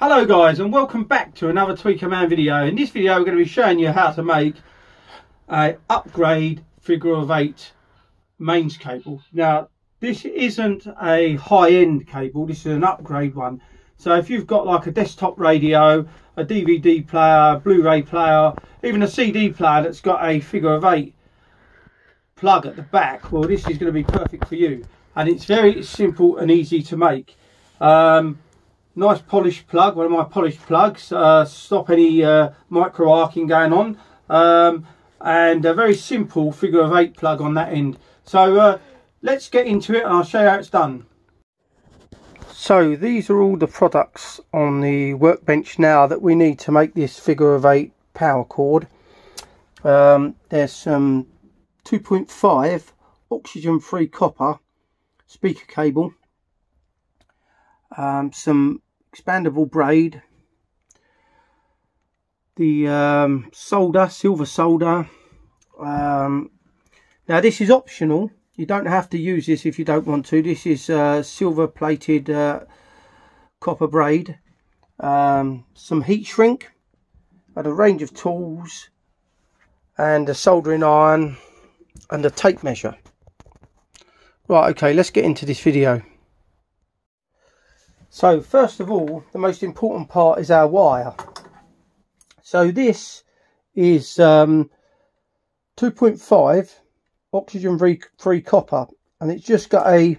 Hello guys, and welcome back to another Tweaker Man video. In this video we're going to be showing you how to make a upgrade figure of 8 mains cable. Now this isn't a high-end cable, this is an upgrade one. So if you've got like a desktop radio, a DVD player, Blu-ray player, even a CD player that's got a figure of 8 plug at the back, well this is going to be perfect for you. And it's very simple and easy to make. Nice polished plug, one of my polished plugs, stop any micro arcing going on, and a very simple figure of 8 plug on that end. So let's get into it and I'll show you how it's done. So these are all the products on the workbench now that we need to make this figure of 8 power cord. There's some 2.5 oxygen free copper speaker cable, some expandable braid, the solder, silver solder. Now this is optional, you don't have to use this if you don't want to. This is silver plated copper braid, some heat shrink, and a range of tools, and a soldering iron and a tape measure. Right, okay, let's get into this video. So first of all, the most important part is our wire. So this is 2.5 oxygen free copper, and it's just got a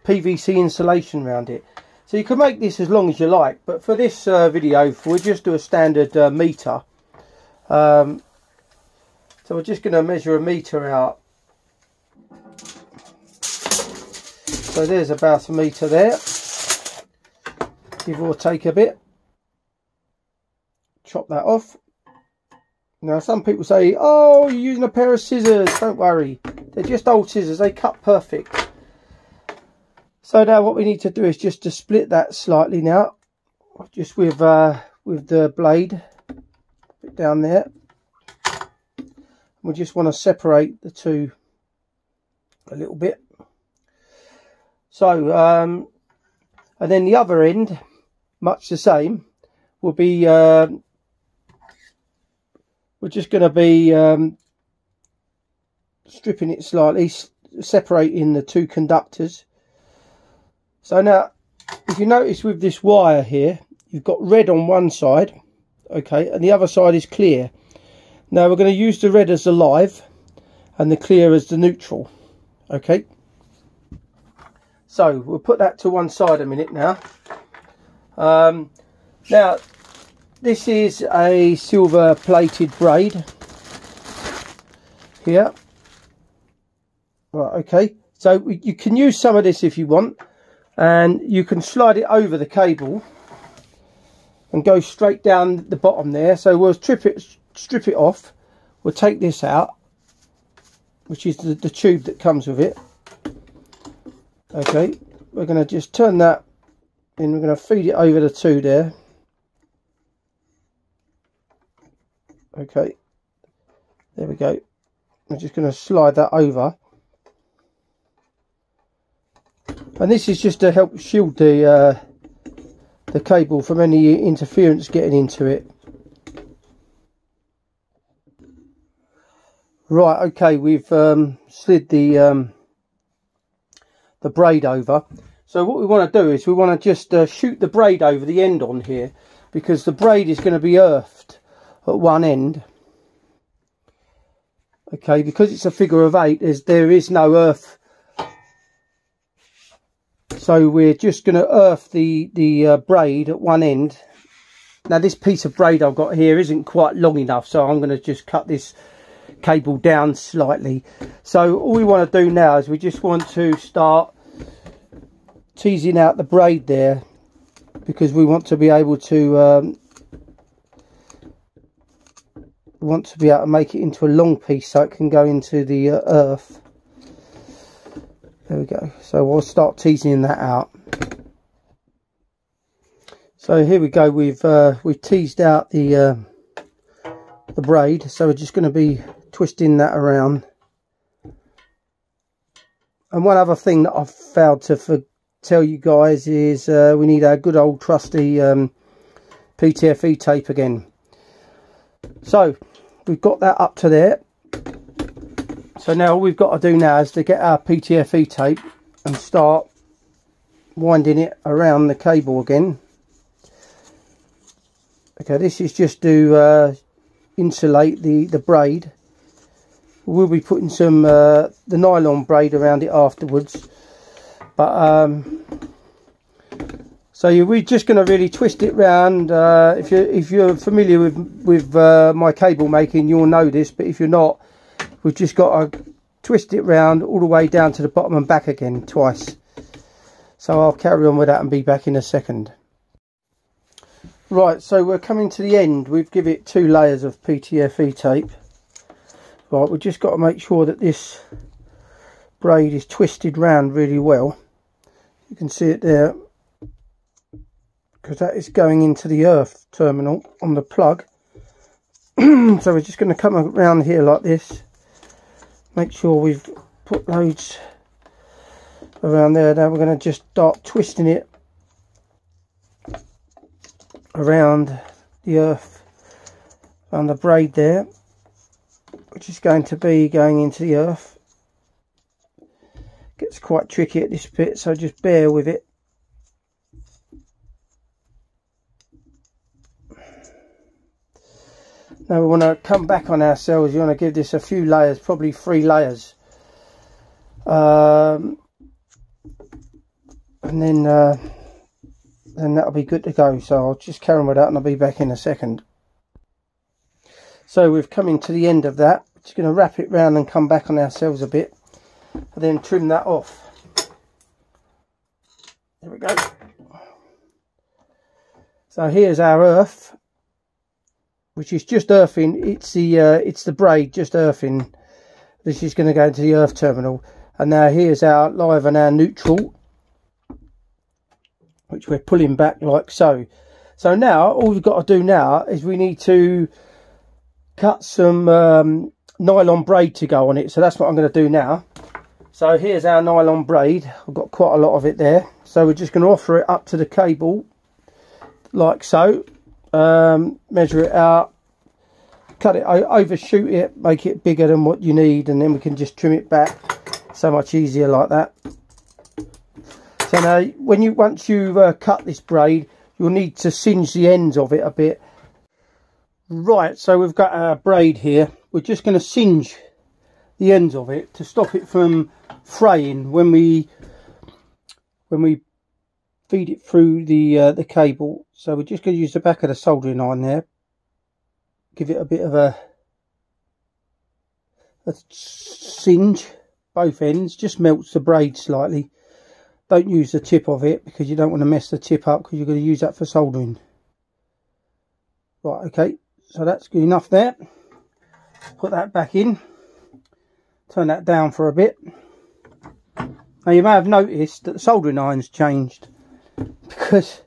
PVC insulation around it. So you can make this as long as you like, but for this video we'll just do a standard meter. So we're just going to measure a meter out. So there's about a meter there, give or take a bit. Chop that off. Now some people say, oh, you're using a pair of scissors. Don't worry, they're just old scissors, they cut perfect. So now what we need to do is just to split that slightly now, just with the blade down there. We just want to separate the two a little bit. So and then the other end, much the same, will be we're just going to be stripping it slightly, separating the two conductors. So now if you notice with this wire here, you've got red on one side, okay, and the other side is clear. Now we're going to use the red as the live and the clear as the neutral, okay. So we'll put that to one side a minute now. Now this is a silver plated braid here. Right, okay, so you can use some of this if you want, and you can slide it over the cable and go straight down the bottom there. So we'll strip it off. We'll take this out, which is the tube that comes with it. Okay, we're going to just turn that in, we're going to feed it over the two there. Okay, there we go. I'm just going to slide that over, and this is just to help shield the cable from any interference getting into it. Right, okay, we've slid the braid over. So what we want to do is we want to just shoot the braid over the end on here, because the braid is going to be earthed at one end. Okay, because it's a figure of 8, there is no earth. So we're just going to earth the braid at one end. Now this piece of braid I've got here isn't quite long enough, so I'm going to just cut this cable down slightly. So all we want to do now is we just want to start teasing out the braid there, because we want to be able to make it into a long piece so it can go into the earth. There we go. So we'll start teasing that out. So here we go, we've teased out the braid, so we're just going to be twisting that around. And one other thing that I've failed to tell you guys is we need our good old trusty ptfe tape again. So we've got that up to there. So now all we've got to do now is to get our ptfe tape and start winding it around the cable again. Okay, this is just to insulate the braid. We'll be putting some the nylon braid around it afterwards, but so we're just going to really twist it round. If you're familiar with my cable making, you'll know this, but if you're not, we've just got to twist it round all the way down to the bottom and back again twice. So I'll carry on with that and be back in a second. Right, so we're coming to the end. We've given it 2 layers of ptfe tape. Right, we've just got to make sure that this braid is twisted round really well. You can see it there, because that is going into the earth terminal on the plug. So we're just going to come around here like this. Make sure we've put loads around there. Now we're going to just start twisting it around the earth on the braid there, which is going to be going into the earth. Gets quite tricky at this bit, so just bear with it. Now we want to come back on ourselves. You want to give this a few layers, probably 3 layers, and then that'll be good to go. So I'll just carry on with that and I'll be back in a second. So we've come to the end of that. Just going to wrap it round and come back on ourselves a bit, and then trim that off. There we go. So here's our earth, which is just earthing. It's the braid just earthing. This is going to go into the earth terminal. And now here's our live and our neutral, which we're pulling back like so. So now all we've got to do now is we need to cut some nylon braid to go on it. So that's what I'm going to do now. So here's our nylon braid. I've got quite a lot of it there. So we're just going to offer it up to the cable like so. Measure it out, cut it, overshoot it, make it bigger than what you need, and then we can just trim it back. So much easier like that. So now once you've cut this braid, you'll need to singe the ends of it a bit. Right, so we've got our braid here. We're just going to singe the ends of it to stop it from fraying when we feed it through the cable. So we're just going to use the back of the soldering iron there, give it a bit of a singe, both ends, just melts the braid slightly. Don't use the tip of it because you don't want to mess the tip up, because you're going to use that for soldering. Right, okay, so that's good enough there. Put that back in, turn that down for a bit. Now you may have noticed that the soldering iron's changed, because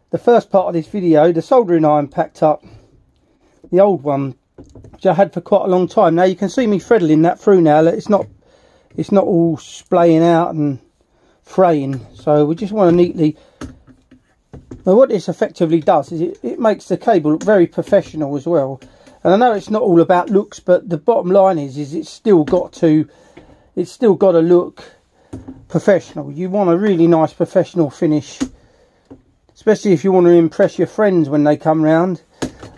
the first part of this video, the soldering iron packed up the old one, which I had for quite a long time. Now you can see me threading that through now. It's not all splaying out and fraying. So we just want to neatly. Now what this effectively does is it makes the cable look very professional as well. And I know it's not all about looks, but the bottom line is it's still got to look professional. You want a really nice professional finish, especially if you want to impress your friends when they come round.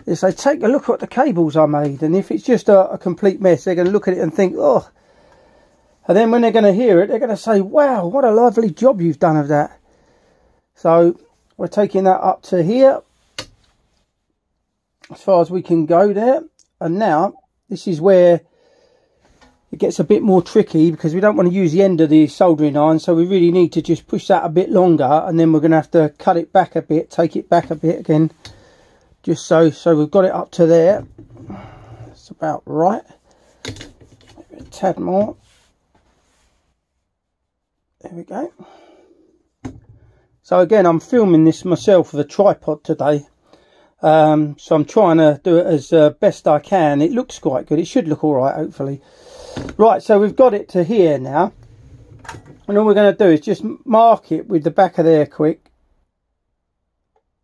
They say, take a look at the cables I made. And if it's just a complete mess, they're going to look at it and think, oh. And then when they're going to hear it, they're going to say, wow, what a lovely job you've done of that. So we're taking that up to here, as far as we can go there. And now this is where it gets a bit more tricky, because we don't want to use the end of the soldering iron, so we really need to just push that a bit longer, and then we're going to have to cut it back a bit, take it back a bit again, just so we've got it up to there. That's about right. Maybe a tad more. There we go. So again, I'm filming this myself with a tripod today, so I'm trying to do it as best I can. It looks quite good. It should look all right, hopefully. Right, so we've got it to here now, and all we're going to do is just mark it with the back of there quick,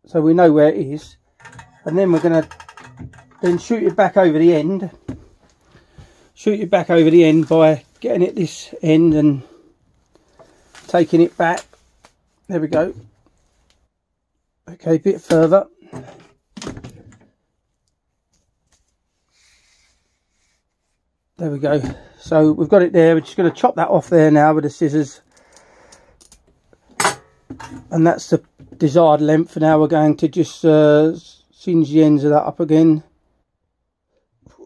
so we know where it is. and then we're going to then shoot it back over the end. Shoot it back over the end by getting it this end and taking it back. There we go. Okay, a bit further. There we go. So we've got it there. We're just going to chop that off there now with the scissors. And that's the desired length. And now we're going to just singe the ends of that up again,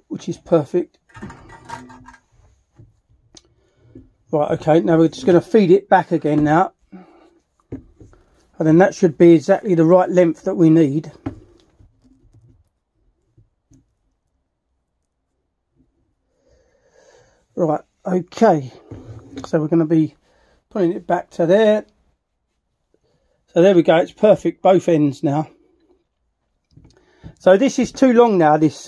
which is perfect. Right, okay, now we're just going to feed it back again now. And then that should be exactly the right length that we need. Right, okay. So we're going to be putting it back to there. So there we go, it's perfect, both ends now. So this is too long now, this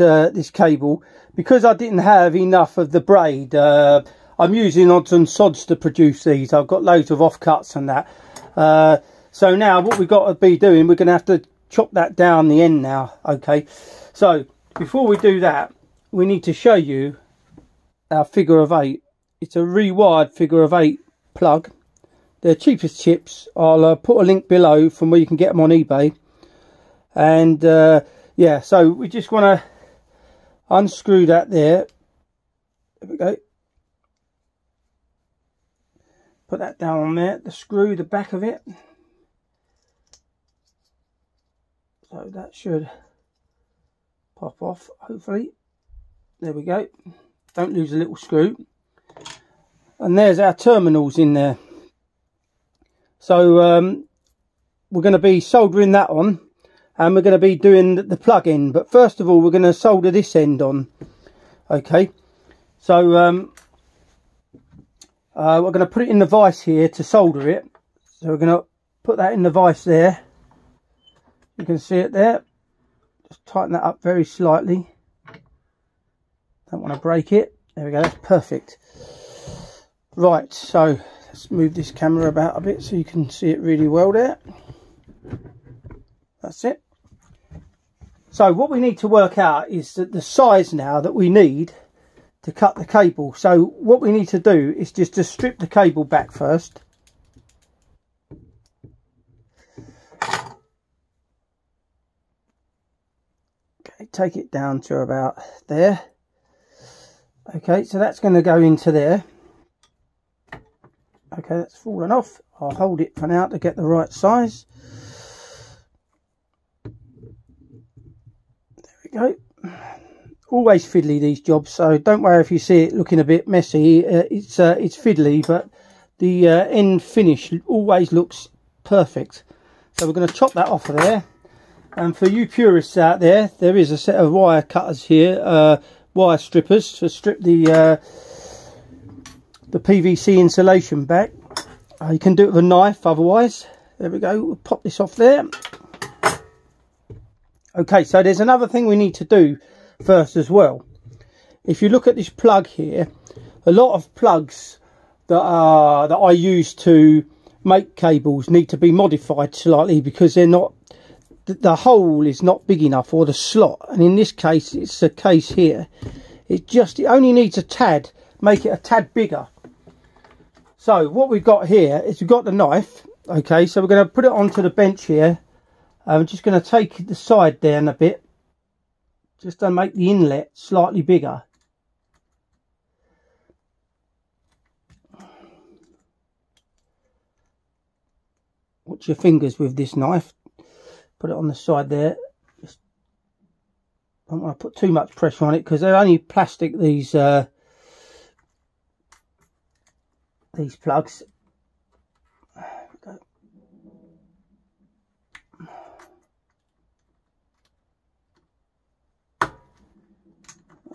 cable, because I didn't have enough of the braid. I'm using odds and sods to produce these. I've got loads of offcuts and that. So now what we've got to be doing, we're going to have to chop that down the end now. Okay, so before we do that, we need to show you our figure of 8. It's a rewired figure of 8 plug. They're cheapest chips. I'll put a link below from where you can get them on eBay. And yeah, so we just want to unscrew that there. There we go. Put that down on there. The screw, the back of it. So that should pop off, hopefully. There we go. Don't lose a little screw. And there's our terminals in there. So we're going to be soldering that on, and we're going to be doing the plug in. But first of all, we're going to solder this end on. Okay, so we're going to put it in the vise here to solder it. So we're going to put that in the vise there. You can see it there. Just tighten that up very slightly. Don't want to break it. There we go, that's perfect. Right, so let's move this camera about a bit so you can see it really well there. That's it. So what we need to work out is the size now that we need to cut the cable. So what we need to do is just to strip the cable back first. Okay, take it down to about there. Okay, so that's going to go into there. Okay, that's fallen off. I'll hold it for now to get the right size. There we go. Always fiddly, these jobs, so don't worry if you see it looking a bit messy. It's fiddly, but the end finish always looks perfect. So we're going to chop that off of there. And for you purists out there, there is a set of wire cutters here, wire strippers to strip the PVC insulation back. You can do it with a knife otherwise. There we go, we'll pop this off there. Okay, so there's another thing we need to do first as well. If you look at this plug here, a lot of plugs that I use to make cables need to be modified slightly because they're not, the hole is not big enough, or the slot, and in this case it's the case here. It only needs a tad, make it a tad bigger. So what we've got here is we've got the knife. Okay, so we're going to put it onto the bench here. I'm just going to take the side down a bit, just to make the inlet slightly bigger. Watch your fingers with this knife. Put it on the side there. Just don't want to put too much pressure on it because they're only plastic, these plugs.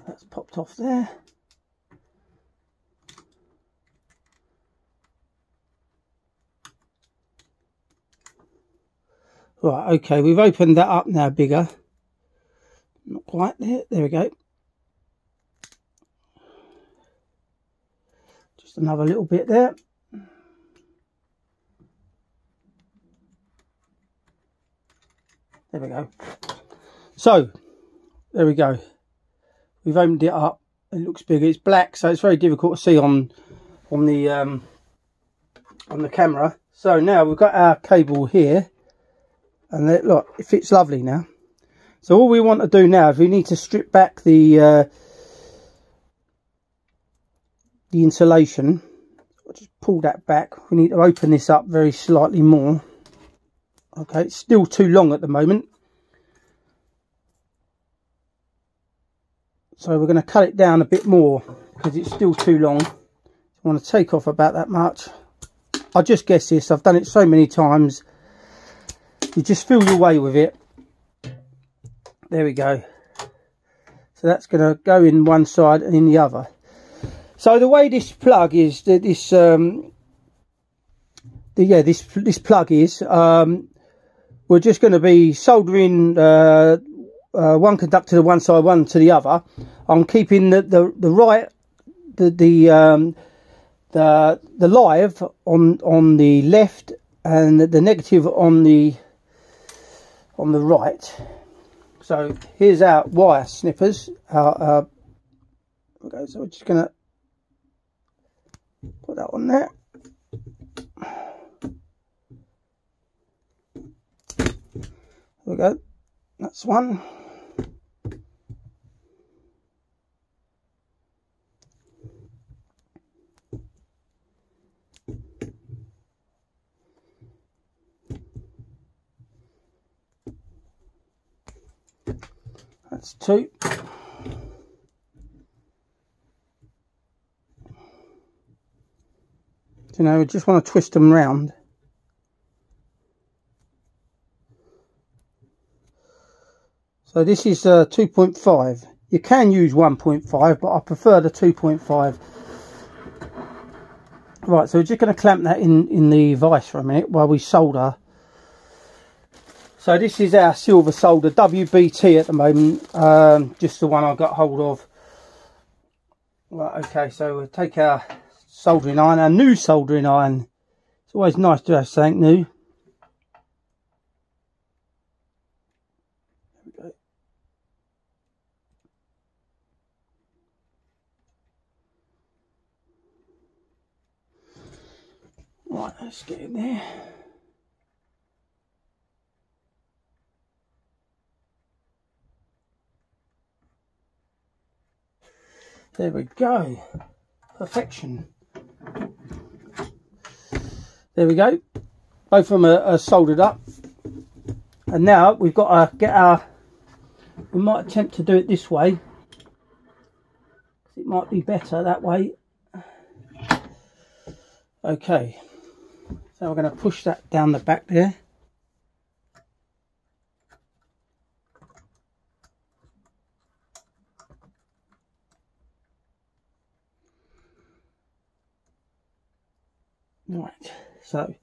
That's popped off there. Right, okay, we've opened that up now bigger. Not quite there. There we go. Just another little bit there. There we go. So there we go. We've opened it up. It looks big. It's black, so it's very difficult to see on the camera. So now we've got our cable here, and look, it fits lovely now. So all we want to do now is we need to strip back the insulation. I'll just pull that back. We need to open this up very slightly more. Okay, it's still too long at the moment. So we're going to cut it down a bit more because it's still too long. I want to take off about that much. I just guess this. I've done it so many times. You just feel your way with it. There we go. So that's going to go in one side and in the other. So the way this plug is, this plug is, we're just going to be soldering one conductor to one side, one to the other. I'm keeping the live on the left and the negative on the right. So here's our wire snippers. Okay, so we're just gonna put that on there. There we go. That's one. That's two. So now we just want to twist them round. So this is 2.5. You can use 1.5, but I prefer the 2.5. Right, so we're just going to clamp that in the vise for a minute while we solder. So this is our silver solder, WBT at the moment, just the one I got hold of. Right, okay, so we'll take our soldering iron, our new soldering iron. It's always nice to have something new. There we go. Right, let's get in there. There we go. Perfection. There we go. Both of them are soldered up. And now we've got to get our... We might attempt to do it this way. It might be better that way. Okay. So we're going to push that down the back there. Right, so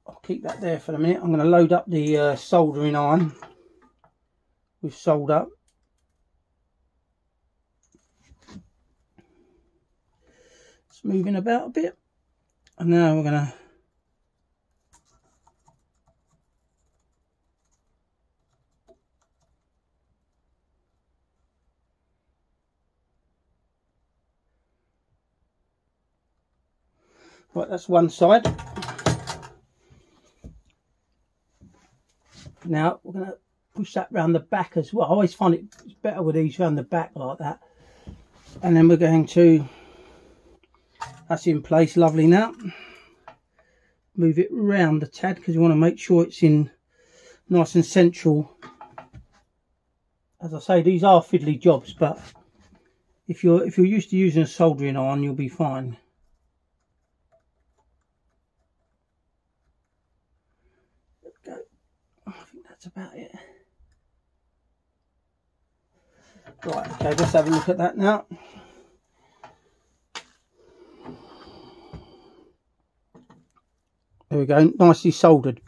I'll keep that there for a minute. I'm going to load up the soldering iron with solder. It's moving about a bit, and now we're going to right, that's one side. Now we're going to push that round the back as well. I always find it's better with these round the back like that. And then we're going to, that's in place, lovely now. Move it round the tad because you want to make sure it's in nice and central. As I say, these are fiddly jobs, but if you're used to using a soldering iron, you'll be fine. About it. Right, okay, let's have a look at that now. There we go, nicely soldered.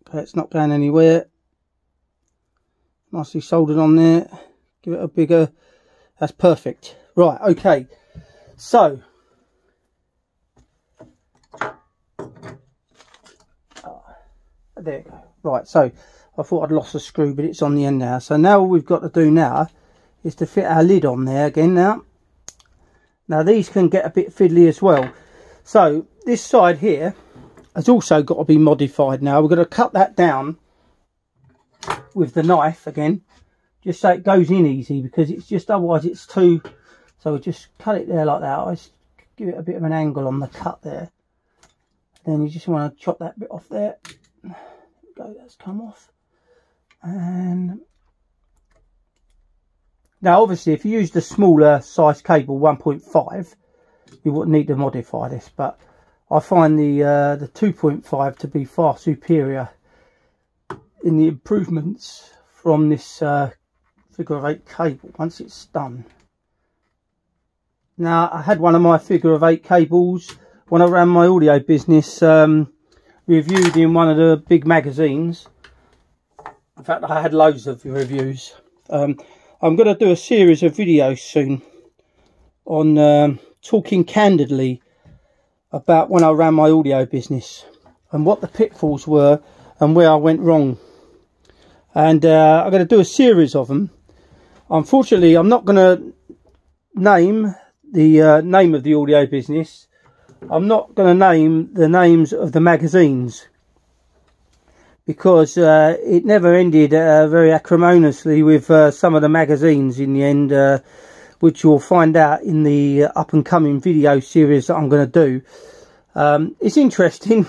Okay, it's not going anywhere. Nicely soldered on there. Give it a bigger, that's perfect. Right, okay, so there you go. Right, so I thought I'd lost a screw, but it's on the end now. So now all we've got to do now is to fit our lid on there again now. Now these can get a bit fiddly as well. So this side here has also got to be modified now. We're going to cut that down with the knife again, just so it goes in easy, because it's just, otherwise it's too, so we just cut it there like that. I just give it a bit of an angle on the cut there. Then you just want to chop that bit off there. There we go, that's come off. And now obviously if you use the smaller size cable 1.5, you wouldn't need to modify this, but I find the 2.5 to be far superior in the improvements from this figure of 8 cable once it's done. Now I had one of my figure of 8 cables when I ran my audio business reviewed in one of the big magazines. In fact, I had loads of reviews. I'm going to do a series of videos soon on talking candidly about when I ran my audio business and what the pitfalls were and where I went wrong. And I'm going to do a series of them. Unfortunately, I'm not going to name the name of the audio business. I'm not going to name the names of the magazines, because it never ended very acrimoniously with some of the magazines in the end, which you'll find out in the up and coming video series that I'm going to do. It's interesting.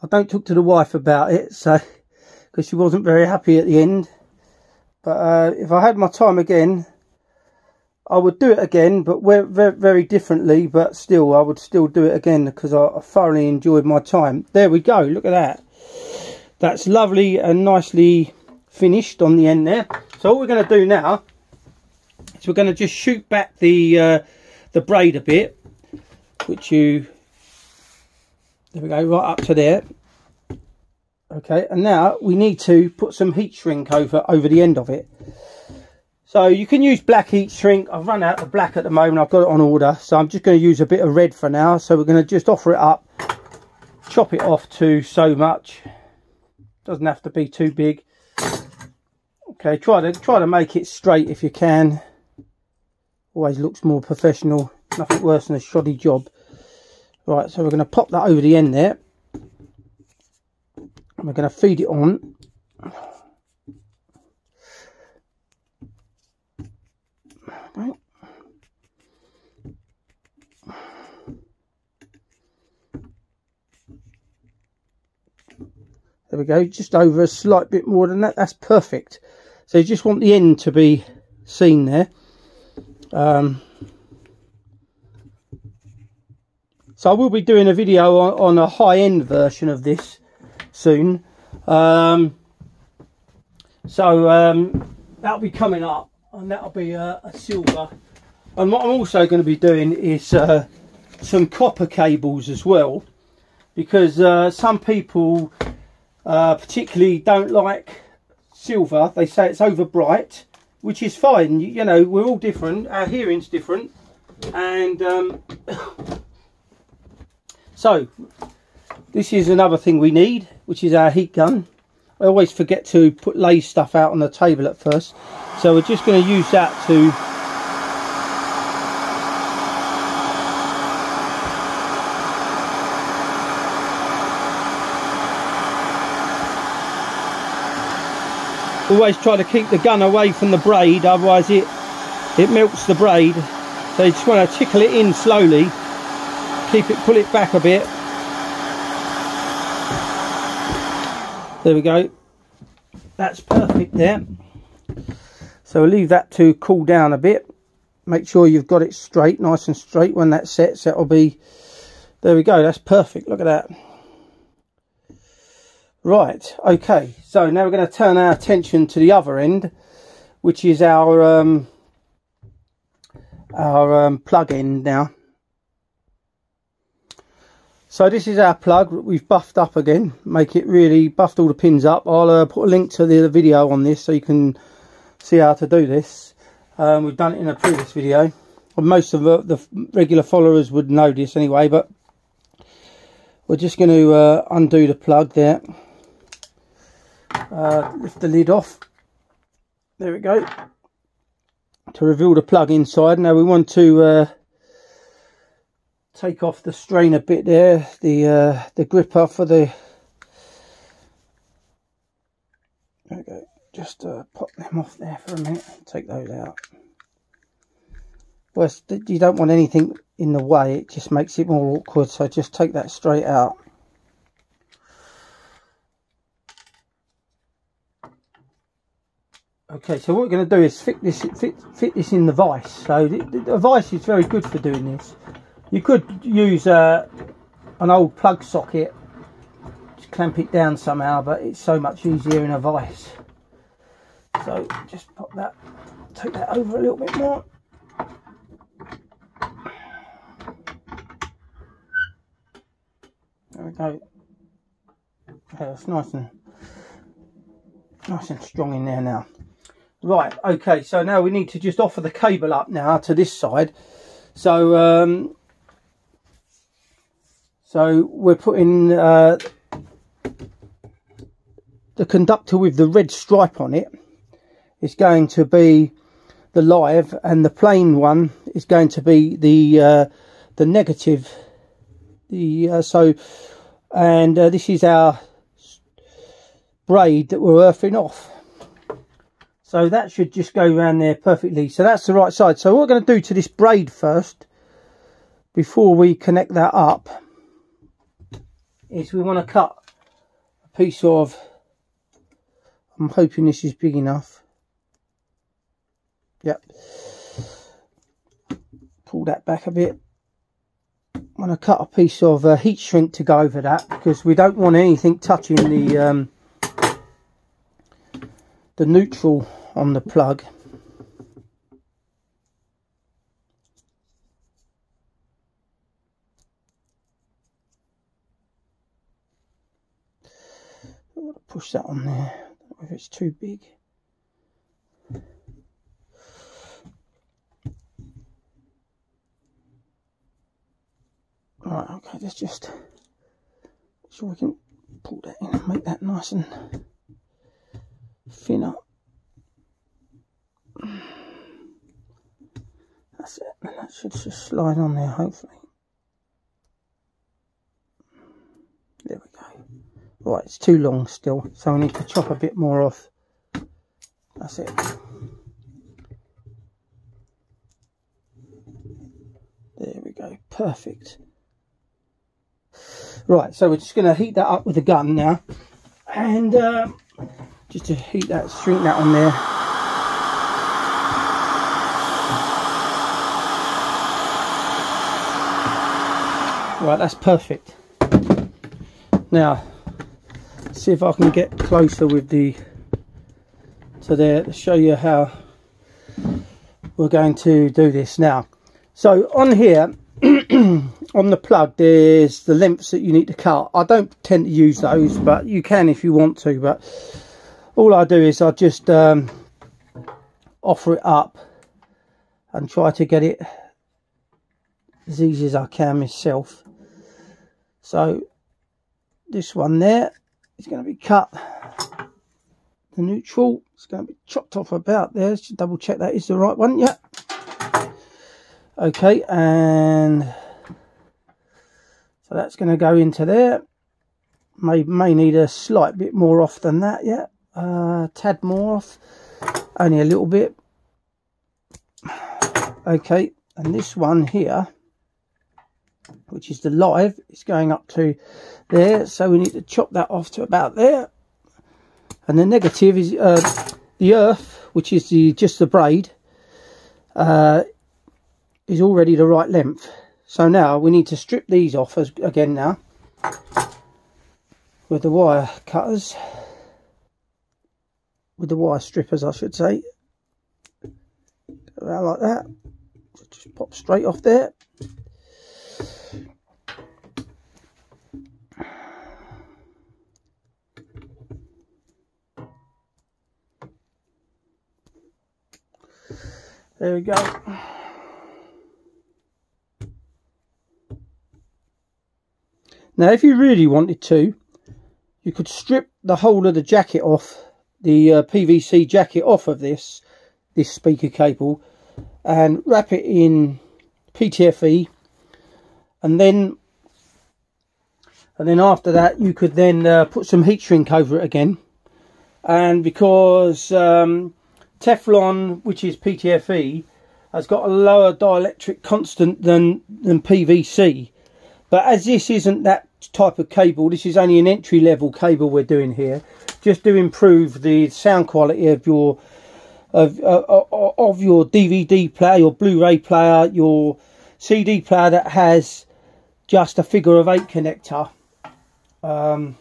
I don't talk to the wife about it, so because she wasn't very happy at the end. But if I had my time again, I would do it again, but very, very differently. But still, I would still do it again, because I thoroughly enjoyed my time. There we go. Look at that. That's lovely and nicely finished on the end there. So what we're going to do now is we're going to just shoot back the braid a bit, which there we go, right up to there. Okay, and now we need to put some heat shrink over the end of it. So you can use black heat shrink. I've run out of black at the moment. I've got it on order, so I'm just going to use a bit of red for now. So we're going to just offer it up, chop it off to so much. Doesn't have to be too big. Okay, try to make it straight if you can. Always looks more professional. Nothing worse than a shoddy job. Right, so we're going to pop that over the end there. And we're going to feed it on. Okay. There we go, just over a slight bit more than that. That's perfect. So you just want the end to be seen there. So I will be doing a video on a high-end version of this soon. That'll be coming up, and that'll be a silver. And what I'm also going to be doing is some copper cables as well, because some people particularly don't like silver. They say it's over bright, which is fine. You know, we're all different, our hearing's different, and so this is another thing we need, which is our heat gun. I always forget to lay stuff out on the table at first, so we're just going to use that to always try to keep the gun away from the braid, otherwise it melts the braid. So you just want to tickle it in slowly, pull it back a bit. There we go, that's perfect there. So we'll leave that to cool down a bit. Make sure you've got it straight, nice and straight. When that sets, that'll be, there we go, that's perfect. Look at that. Right, okay, so now we're going to turn our attention to the other end, which is our plug end now. So this is our plug. We've buffed up again, make it really, buffed all the pins up. I'll put a link to the video on this so you can see how to do this. We've done it in a previous video. Most of the regular followers would know this anyway, but we're just going to undo the plug there. Lift the lid off. There we go. To reveal the plug inside. Now we want to take off the strainer bit there, the gripper for the. There we go. Just pop them off there for a minute. Take those out. Well, you don't want anything in the way. It just makes it more awkward. So just take that straight out. Okay, so what we're going to do is fit this in the vise. So the vise is very good for doing this. You could use an old plug socket to clamp it down somehow, but it's so much easier in a vise. So just pop that, take that over a little bit more. There we go. Okay, it's nice and strong in there now. Right, okay, so now we need to just offer the cable up now to this side. So so we're putting the conductor with the red stripe on it is going to be the live, and the plain one is going to be the negative. This is our braid that we're earthing off. So that should just go around there perfectly. So that's the right side. So what we're going to do to this braid first, before we connect that up, is we want to cut a piece of, I'm hoping this is big enough. Yep. Pull that back a bit. I'm going to cut a piece of heat shrink to go over that, because we don't want anything touching the neutral on the plug. I'm going to push that on there. I don't know if it's too big. Right, okay, let's just make sure we can pull that in and make that nice and thin up. That's it, and that should just slide on there, hopefully. There we go. Right, it's too long still, so we need to chop a bit more off. That's it. There we go, perfect. Right, so we're just going to heat that up with the gun now, and just to heat that, shrink that on there. Right, that's perfect. Now, see if I can get closer with the to there to show you how we're going to do this now. So on here, on the plug, there's the lengths that you need to cut. I don't tend to use those, but you can if you want to. But all I do is I just offer it up and try to get it as easy as I can myself. So this one there is going to be cut. The neutral is going to be chopped off about there. Just double check that is the right one. Yeah. Okay, and so that's going to go into there. May need a slight bit more off than that. Yeah, tad more off, only a little bit. Okay, and this one here, which is the live, is going up to there, so we need to chop that off to about there. And the negative is the earth, which is just the braid, is already the right length. So now we need to strip these off again now with the wire cutters, with the wire strippers I should say. Around like that, just pop straight off there. There we go. Now if you really wanted to, you could strip the whole of the jacket off, the PVC jacket off of this speaker cable, and wrap it in ptfe, and then after that you could then put some heat shrink over it again. And because Teflon, which is ptfe, has got a lower dielectric constant than PVC, but as this isn't that type of cable, this is only an entry level cable we're doing here, just to improve the sound quality of your DVD player, your Blu-ray player, your CD player that has just a figure of 8 connector. And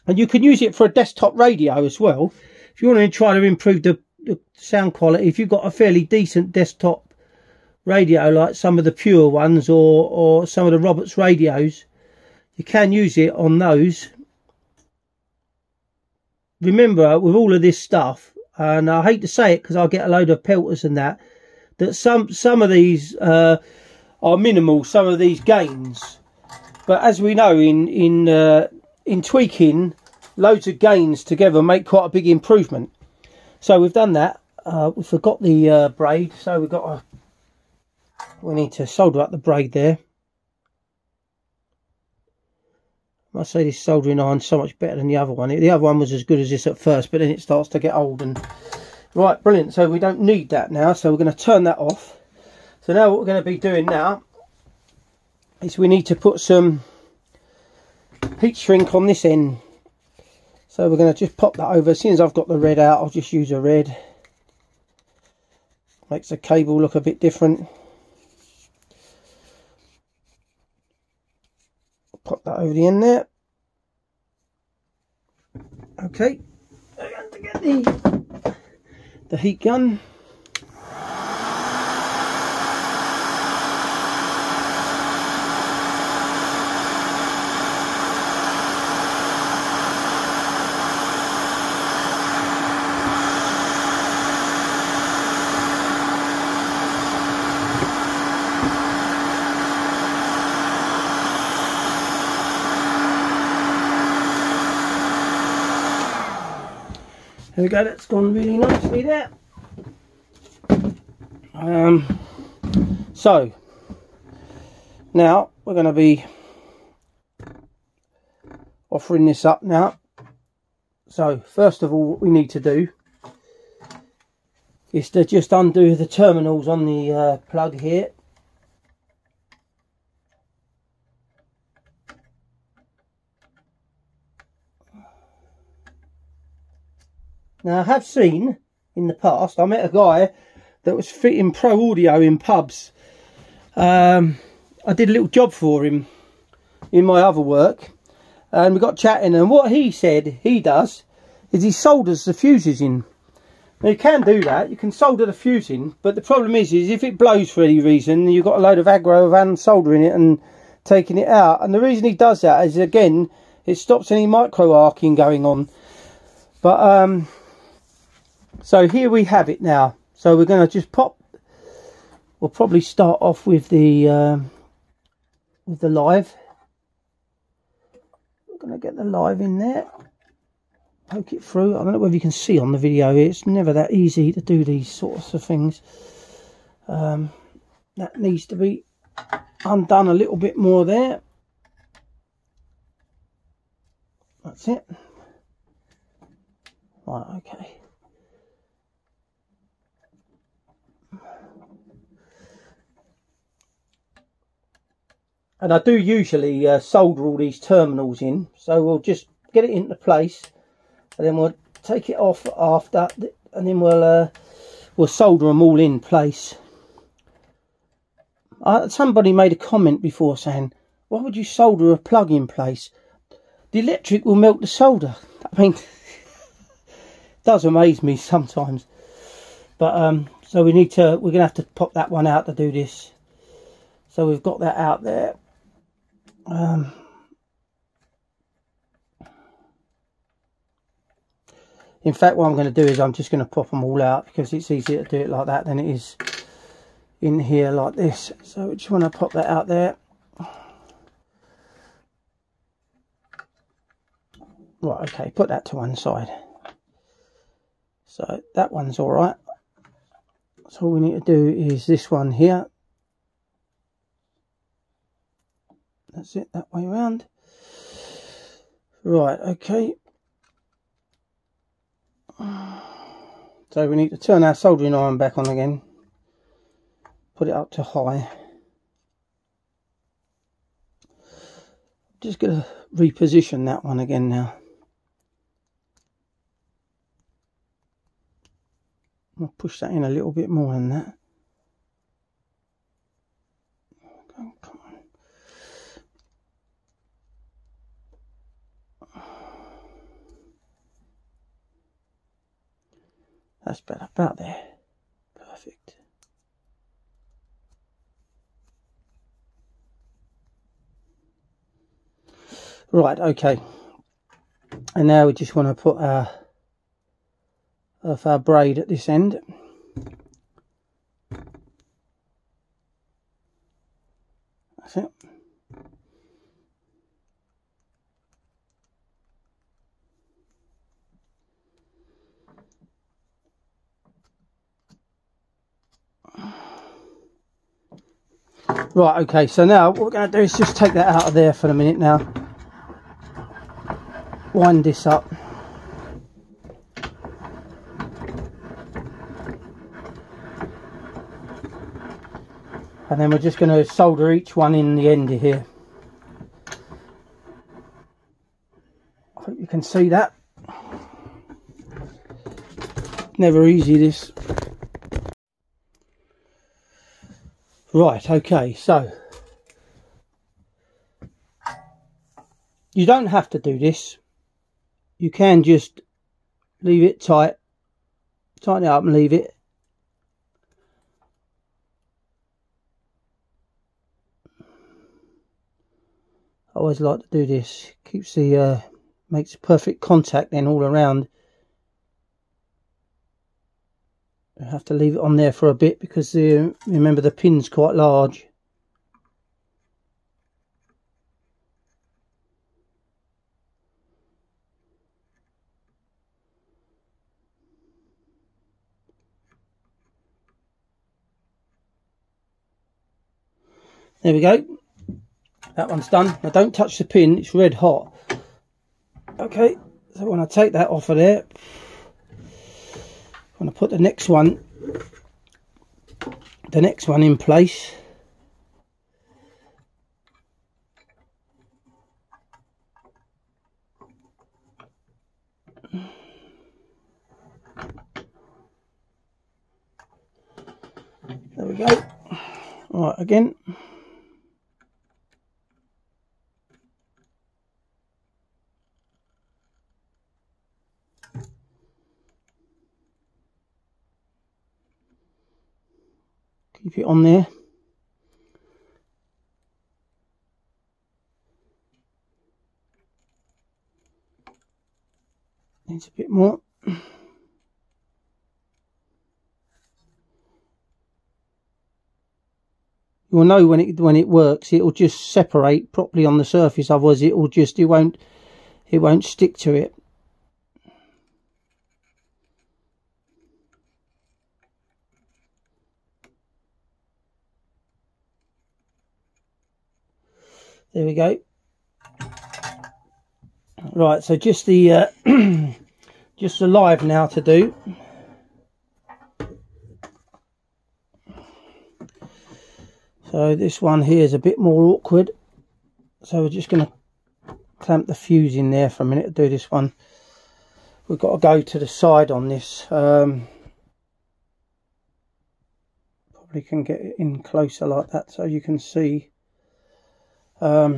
you can use it for a desktop radio as well. If you want to try to improve the sound quality, if you've got a fairly decent desktop radio like some of the Pure ones or some of the Roberts radios, you can use it on those. Remember, with all of this stuff, and I hate to say it because I'll get a load of pelters and that some of these are minimal, some of these gains. But as we know, in tweaking, loads of gains together make quite a big improvement. So we've done that. We forgot the braid, so we need to solder up the braid there. I must say this soldering iron's so much better than the other one. The other one was as good as this at first, but then it starts to get old. And right, brilliant. So we don't need that now, so we're going to turn that off. So now what we're going to be doing now is we need to put some heat shrink on this end. So we're going to just pop that over. As soon as I've got the red out, I'll just use a red. Makes the cable look a bit different. Pop that over the end there. Okay, I'm going to get the heat gun. There we go, that's gone really nicely there. So now we're going to be offering this up now. So first of all, what we need to do is to just undo the terminals on the plug here. Now I have seen in the past, I met a guy that was fitting pro audio in pubs. I did a little job for him in my other work, and we got chatting, and what he said he does is he solders the fuses in. Now you can do that, you can solder the fuse in, but the problem is if it blows for any reason, you've got a load of aggro of unsoldering it and taking it out. And the reason he does that is, again, it stops any micro arcing going on. But so here we have it now. So we're going to just pop. We'll probably start off with the live. We're going to get the live in there. Poke it through. I don't know whether you can see on the video. It's never that easy to do these sorts of things. That needs to be undone a little bit more there. That's it. Right, okay. And I do usually solder all these terminals in, so we'll just get it into place, and then we'll take it off after, and then we'll solder them all in place. Somebody made a comment before saying, why would you solder a plug in place? The electric will melt the solder. I mean, it does amaze me sometimes. But so we're going to have to pop that one out to do this. So we've got that out there. In fact, what I'm going to do is I'm just going to pop them all out, because it's easier to do it like that than it is in here like this. So I just want to pop that out there. Right, okay, put that to one side. So that one's all right. So all we need to do is this one here. That's it, that way around. Right, okay. So we need to turn our soldering iron back on again. Put it up to high. Just going to reposition that one again now. I'll push that in a little bit more than that. Come on. That's better, about there. Perfect. Right, okay. And now we just want to put our braid at this end. That's it. Right, okay, so now what we're going to do is just take that out of there for a minute now. Wind this up. And then we're just going to solder each one in the end here. I hope you can see that. Never easy, this. Right, okay, so you don't have to do this. You can just leave it tight, tighten it up and leave it. I always like to do this. Keeps the makes perfect contact then all around. I have to leave it on there for a bit because remember the pin's quite large. There we go. That one's done. Now don't touch the pin, it's red hot. Okay, so when I take that off of there, I'm going to put the next one in place. There we go. Right, again. Keep it on there. Needs a bit more. You'll know when it works. It'll just separate properly on the surface. Otherwise, it won't stick to it. There we go. Right, so just the just the live now to do. So this one here is a bit more awkward. So we're just going to clamp the fuse in there for a minute to do this one. We've got to go to the side on this. Probably can get it in closer like that so you can see. There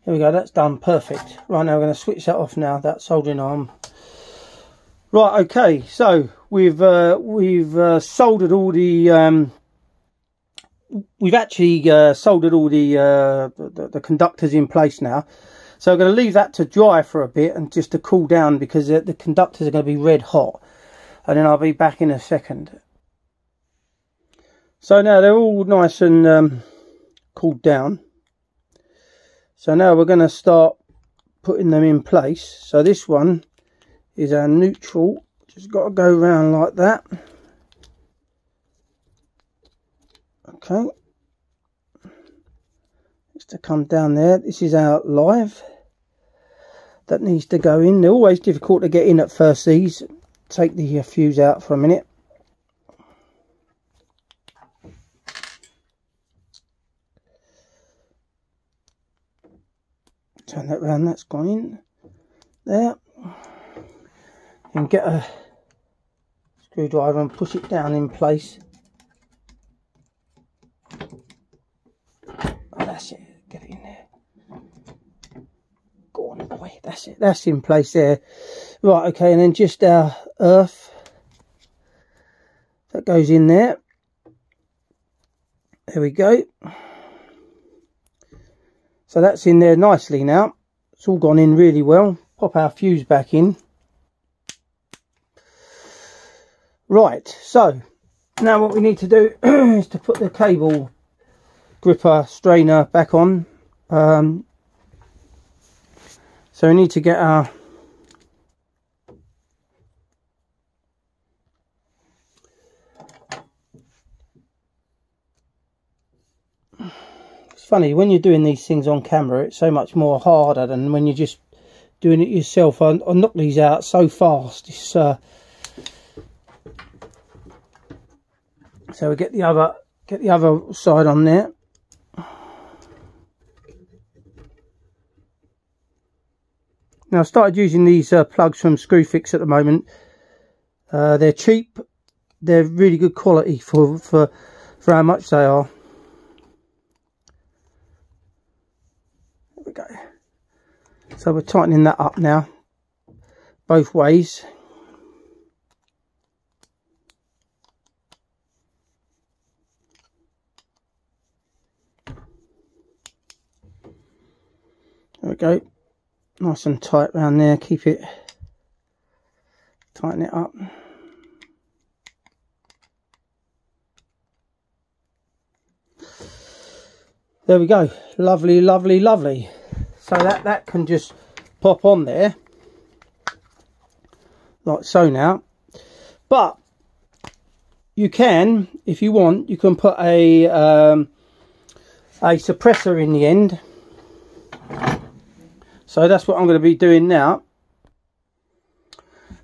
we go, that's done, perfect. Right, now we're going to switch that off now, that soldering arm. Right, okay, so we've soldered all the we've actually soldered all the conductors in place now. So I'm going to leave that to dry for a bit and just to cool down, because the conductors are going to be red hot, and then I'll be back in a second. So now they're all nice and cooled down. So now we're going to start putting them in place. So this one is our neutral. Just got to go around like that. Okay. Just to come down there. This is our live. That needs to go in. They're always difficult to get in at first, these. Take the fuse out for a minute. Turn that round, that's gone in there. And get a screwdriver and push it down in place. Oh, that's it, get it in there. Go on, boy, that's it, that's in place there. Right, okay, and then just our earth. That goes in there. There we go. So that's in there nicely now. It's all gone in really well. Pop our fuse back in. Right, so now what we need to do is to put the cable gripper strainer back on. So we need to get our funny, when you're doing these things on camera, it's so much more harder than when you're just doing it yourself. I knock these out so fast. It's, so we get the other side on there. Now I started using these plugs from Screwfix at the moment. They're cheap. They're really good quality for how much they are. Go. So we're tightening that up now, both ways. There we go, nice and tight around there, keep it, tighten it up. There we go, lovely, lovely, lovely. So that can just pop on there like so now. But you can, if you want, you can put a suppressor in the end. So that's what I'm going to be doing now.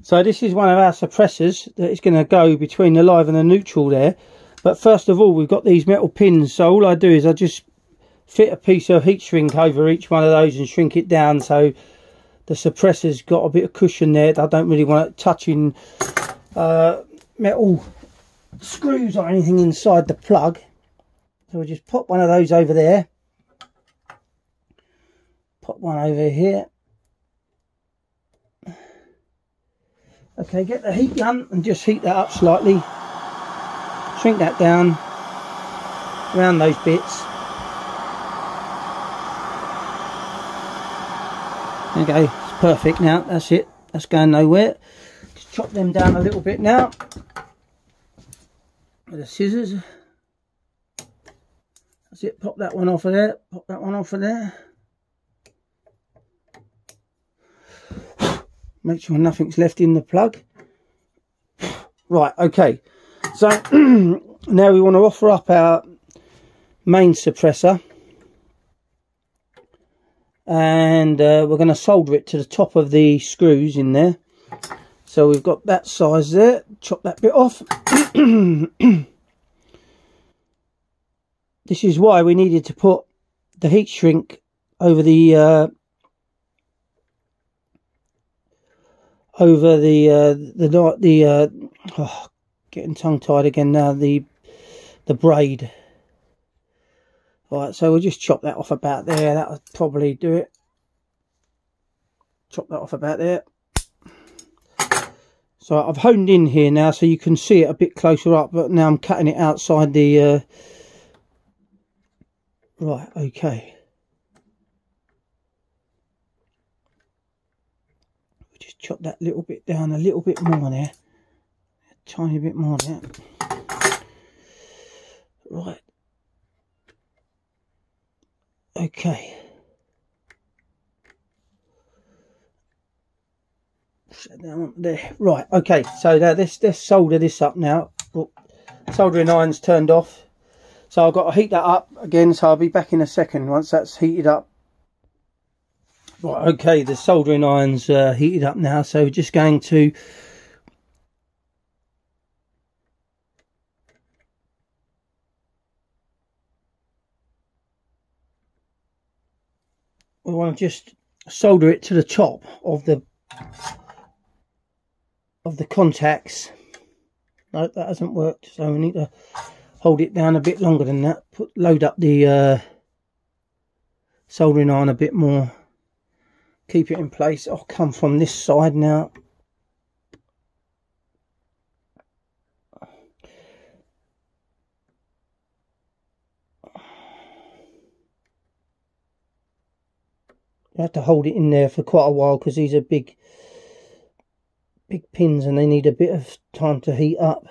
So this is one of our suppressors that is going to go between the live and the neutral there. But first of all, we've got these metal pins. So all I do is I just fit a piece of heat shrink over each one of those and shrink it down so the suppressor's got a bit of cushion there. I don't really want it touching metal screws or anything inside the plug. So we'll just pop one of those over there, pop one over here. Okay, get the heat gun and just heat that up slightly, shrink that down around those bits. There you go, it's perfect now, that's it, that's going nowhere. Just chop them down a little bit now with the scissors. That's it, pop that one off of there, pop that one off of there. Make sure nothing's left in the plug. Right, okay, so now we want to offer up our main suppressor. And we're going to solder it to the top of the screws in there. So we've got that size there, chop that bit off. This is why we needed to put the heat shrink over the oh, getting tongue tied again now, the braid. Right, so we'll just chop that off about there. That'll probably do it. Chop that off about there. So I've honed in here now so you can see it a bit closer up, but now I'm cutting it outside the right, okay. Just chop that little bit down a little bit more there. A tiny bit more there. Right. Okay. Set that on there. Right, okay, so now let's solder this up now. Oh, soldering iron's turned off. So I've got to heat that up again, so I'll be back in a second once that's heated up. Right, okay, the soldering iron's heated up now, so we're just going to we want to just solder it to the top of the contacts. No, that hasn't worked, so we need to hold it down a bit longer than that. Load up the soldering iron a bit more. Keep it in place. I'll come from this side now. You have to hold it in there for quite a while because these are big pins and they need a bit of time to heat up.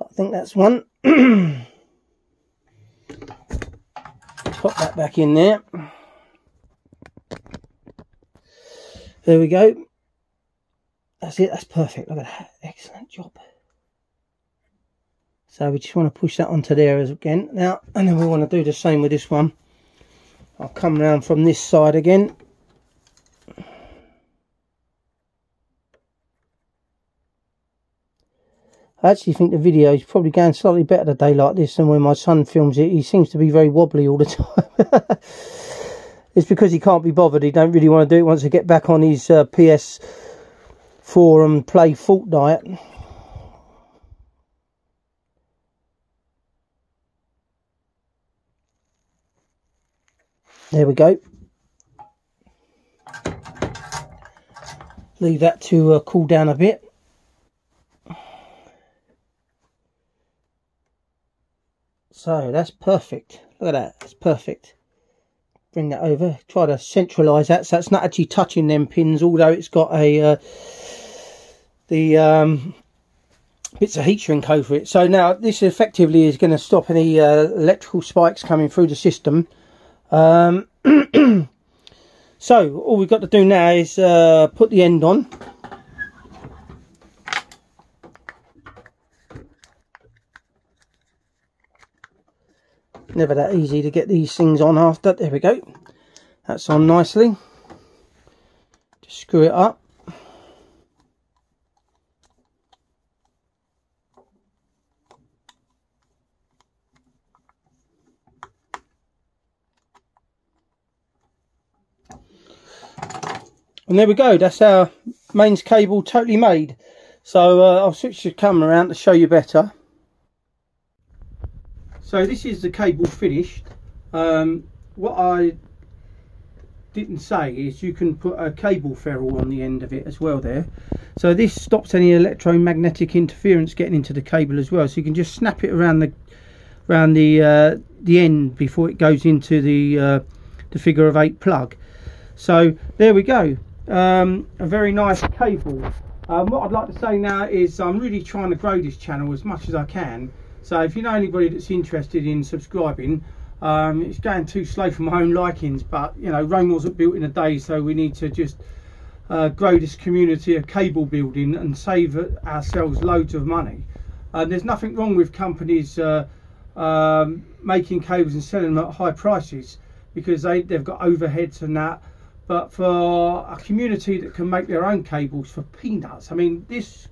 I think that's one. Pop that back in there. There we go. That's it, that's perfect. Look at that. Excellent job. So we just want to push that onto there again now, and then we want to do the same with this one. I'll come round from this side again. I actually think the video is probably going slightly better today like this than when my son films it. He seems to be very wobbly all the time. It's because he can't be bothered. He don't really want to do it. He wants to get back on his PS4 and play Fortnite. There we go. Leave that to cool down a bit. So that's perfect. Look at that. That's perfect. Bring that over. Try to centralise that so that's not actually touching them pins, although it's got a bits of heat shrink over it. So now this effectively is going to stop any electrical spikes coming through the system. So all we've got to do now is put the end on. Never that easy to get these things on after. There we go. That's on nicely. Just screw it up. And there we go. That's our mains cable totally made. So I'll switch the camera around to show you better. So this is the cable finished. What I didn't say is you can put a cable ferrule on the end of it as well there. So this stops any electromagnetic interference getting into the cable as well. So you can just snap it around the end before it goes into the figure of 8 plug. So there we go. A very nice cable. What I'd like to say now is I'm really trying to grow this channel as much as I can. So if you know anybody that's interested in subscribing, it's going too slow for my own likings, but you know, Rome wasn't built in a day, so we need to just grow this community of cable building and save ourselves loads of money. There's nothing wrong with companies making cables and selling them at high prices because they've got overheads and that, but for a community that can make their own cables for peanuts, I mean, this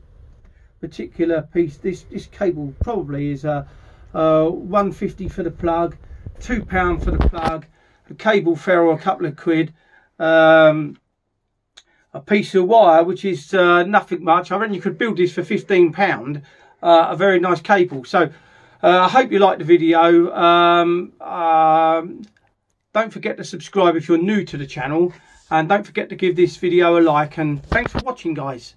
particular piece, this cable probably is $1.50 for the plug, £2 for the plug, a cable ferrule a couple of quid, a piece of wire which is nothing much. I reckon you could build this for £15. a very nice cable. So I hope you liked the video. Don't forget to subscribe if you're new to the channel, and don't forget to give this video a like, and thanks for watching, guys.